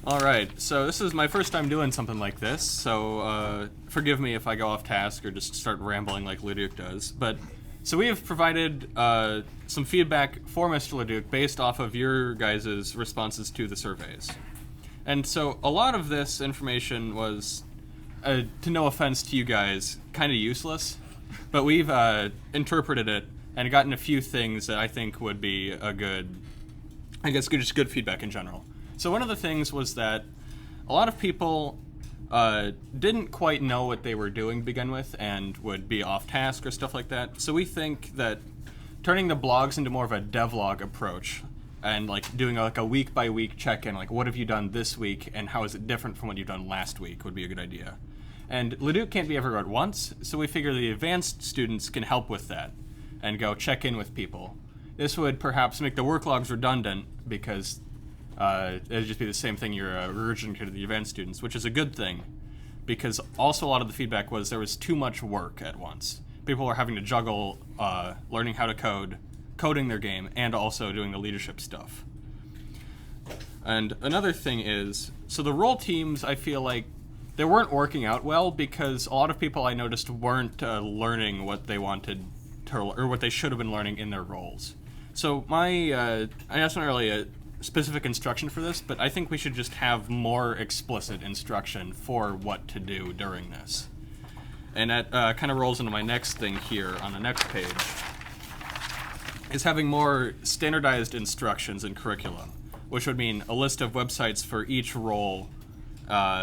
All right, so this is my first time doing something like this, so forgive me if I go off task or just start rambling like Leduc does. But so we have provided some feedback for Mr. Leduc based off of your guys' responses to the surveys. And so a lot of this information was, to no offense to you guys, kind of useless, but we've interpreted it and gotten a few things that I think would be a good, just good feedback in general. So one of the things was that a lot of people didn't quite know what they were doing to begin with and would be off task or stuff like that. So we think that turning the blogs into more of a devlog approach and like doing like a week by week check-in, like what have you done this week and how is it different from what you've done last week would be a good idea. And Leduc can't be everywhere at once, so we figure the advanced students can help with that and go check in with people. This would perhaps make the work logs redundant because it would just be the same thing you're regurgitating to the advanced students, which is a good thing because also a lot of the feedback was there was too much work at once. People were having to juggle learning how to code, coding their game, and also doing the leadership stuff. And another thing is, so the role teams, I feel like they weren't working out well because a lot of people I noticed weren't learning what they wanted to, or what they should have been learning in their roles. So that's not really a specific instruction for this, but I think we should just have more explicit instruction for what to do during this. And that kind of rolls into my next thing here on the next page, is having more standardized instructions in curriculum, which would mean a list of websites for each role,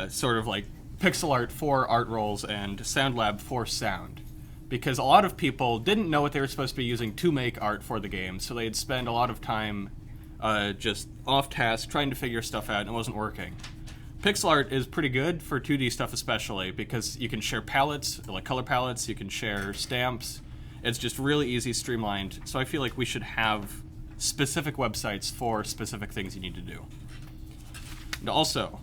sort of like pixel art for art roles and Sound Lab for sound. Because a lot of people didn't know what they were supposed to be using to make art for the game, so they'd spend a lot of time just off task trying to figure stuff out and it wasn't working. Pixel art is pretty good for 2D stuff especially because you can share palettes, like color palettes, you can share stamps. It's just really easy, streamlined. So I feel like we should have specific websites for specific things you need to do. And also,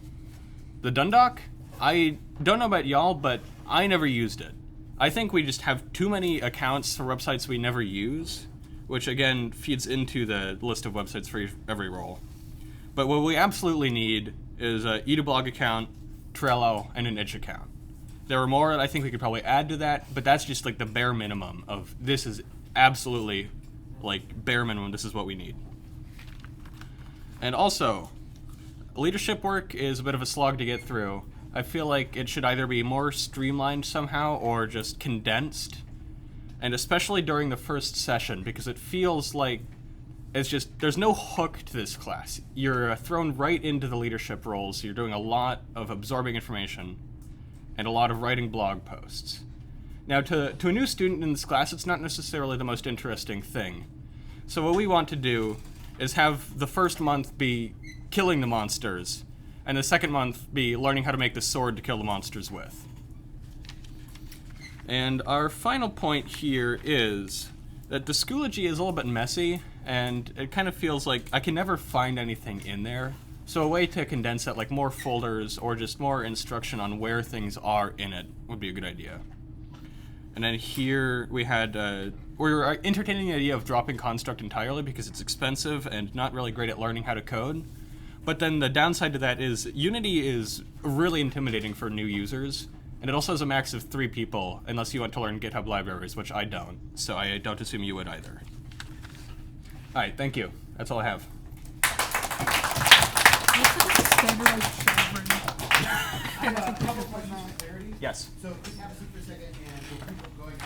the Dundock, I don't know about y'all, but I never used it. I think we just have too many accounts for websites we never use, which again feeds into the list of websites for every role. But what we absolutely need is a Edablog account, Trello, and an itch account. There are more that I think we could probably add to that, but that's just like the bare minimum of this is absolutely like bare minimum, this is what we need. And also, leadership work is a bit of a slog to get through. I feel like it should either be more streamlined somehow or just condensed. And especially during the first session, because it feels like it's just, there's no hook to this class. You're thrown right into the leadership roles. You're doing a lot of absorbing information and a lot of writing blog posts. Now, to a new student in this class, it's not necessarily the most interesting thing. So what we want to do is have the first month be killing the monsters, and the second month be learning how to make the sword to kill the monsters with. And our final point here is that the Schoology is a little bit messy, and it kind of feels like I can never find anything in there. So a way to condense that, like more folders or just more instruction on where things are in it would be a good idea. And then here we had, we were entertaining the idea of dropping Construct entirely because it's expensive and not really great at learning how to code. But then the downside to that is Unity is really intimidating for new users. And it also has a max of 3 people, unless you want to learn GitHub libraries, which I don't. So I don't assume you would either. All right, thank you. That's all I have. I have a couple questions for clarity. Yes. So just have a seat for a second and we'll keep going.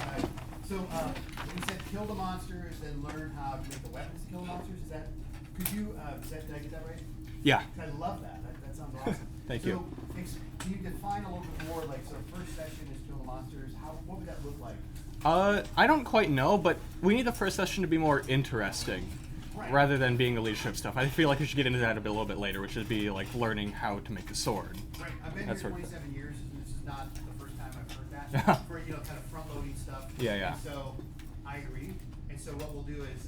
So when you said kill the monsters, then learn how to make the weapons to kill the monsters, is that, could you, did I get that right? Yeah. I love that. That sounds awesome. Thank you. So can you define a little bit more, like, so first session is kill the monsters. What would that look like? I don't quite know, but we need the first session to be more interesting. Right. Rather than being the leadership stuff. I feel like we should get into that a little bit later, which would be like learning how to make a sword. Right. I've been here 27 years, and this is not the first time I've heard that. For, kind of front-loading stuff. Yeah, yeah. And so I agree. And so what we'll do is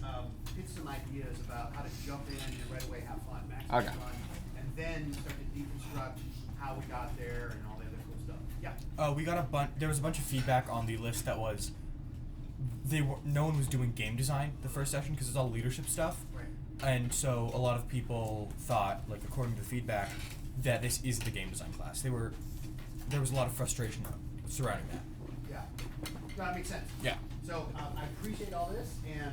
pitch some ideas about how to jump in and right away have fun, maximize fun, and then start to deconstruct how we got there and all the other cool stuff. Yeah. We got there was a bunch of feedback on the list that was no one was doing game design the first session because it's all leadership stuff. Right. And so a lot of people thought, like according to the feedback, that this is the game design class. There was a lot of frustration surrounding that. Yeah. That makes sense. Yeah. So I appreciate all this, and